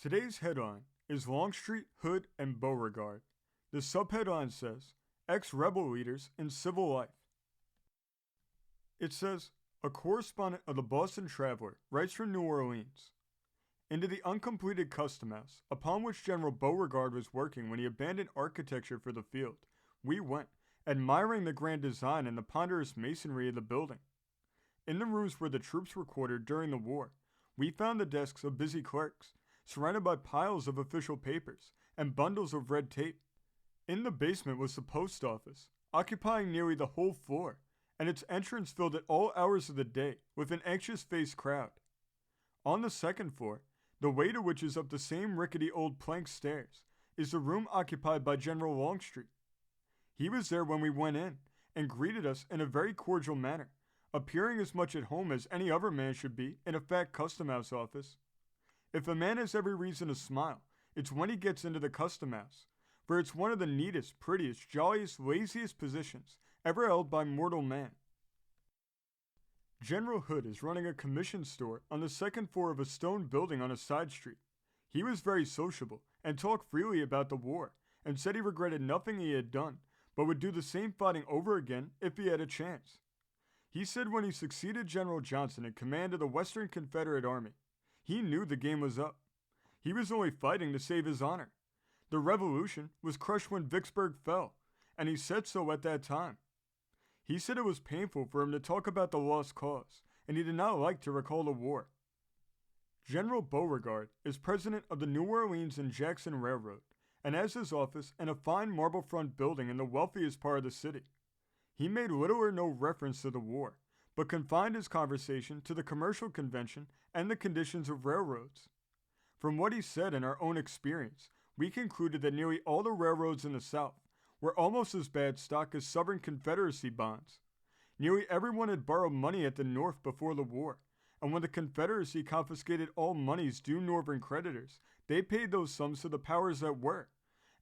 Today's headline is Longstreet, Hood, and Beauregard. The subheadline says, Ex-Rebel Leaders in Civil Life. It says, a correspondent of the Boston Traveler writes from New Orleans. Into the uncompleted custom house, upon which General Beauregard was working when he abandoned architecture for the field, we went, admiring the grand design and the ponderous masonry of the building. In the rooms where the troops were quartered during the war, we found the desks of busy clerks, surrounded by piles of official papers and bundles of red tape. In the basement was the post office, occupying nearly the whole floor, and its entrance filled at all hours of the day with an anxious-faced crowd. On the second floor, the way to which is up the same rickety old plank stairs, is the room occupied by General Longstreet. He was there when we went in, and greeted us in a very cordial manner, appearing as much at home as any other man should be in a fat custom house office. If a man has every reason to smile, it's when he gets into the custom house, for it's one of the neatest, prettiest, jolliest, laziest positions ever held by mortal man. General Hood is running a commission store on the second floor of a stone building on a side street. He was very sociable and talked freely about the war, and said he regretted nothing he had done, but would do the same fighting over again if he had a chance. He said when he succeeded General Johnson in command of the Western Confederate Army, he knew the game was up. He was only fighting to save his honor. The revolution was crushed when Vicksburg fell, and he said so at that time. He said it was painful for him to talk about the lost cause, and he did not like to recall the war. General Beauregard is president of the New Orleans and Jackson Railroad, and has his office in a fine marble front building in the wealthiest part of the city. He made little or no reference to the war, but confined his conversation to the commercial convention and the conditions of railroads. From what he said in our own experience, we concluded that nearly all the railroads in the South were almost as bad stock as Southern Confederacy bonds. Nearly everyone had borrowed money at the North before the war, and when the Confederacy confiscated all monies due Northern creditors, they paid those sums to the powers that were.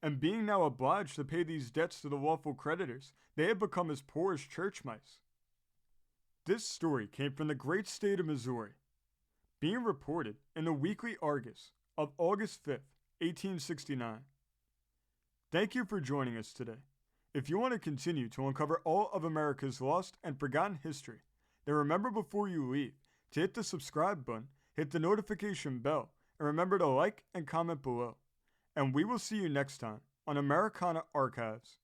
And being now obliged to pay these debts to the lawful creditors, they had become as poor as church mice. This story came from the great state of Missouri, being reported in the Weekly Argus of August 5th, 1869. Thank you for joining us today. If you want to continue to uncover all of America's lost and forgotten history, then remember before you leave to hit the subscribe button, hit the notification bell, and remember to like and comment below. And we will see you next time on Americana Archives.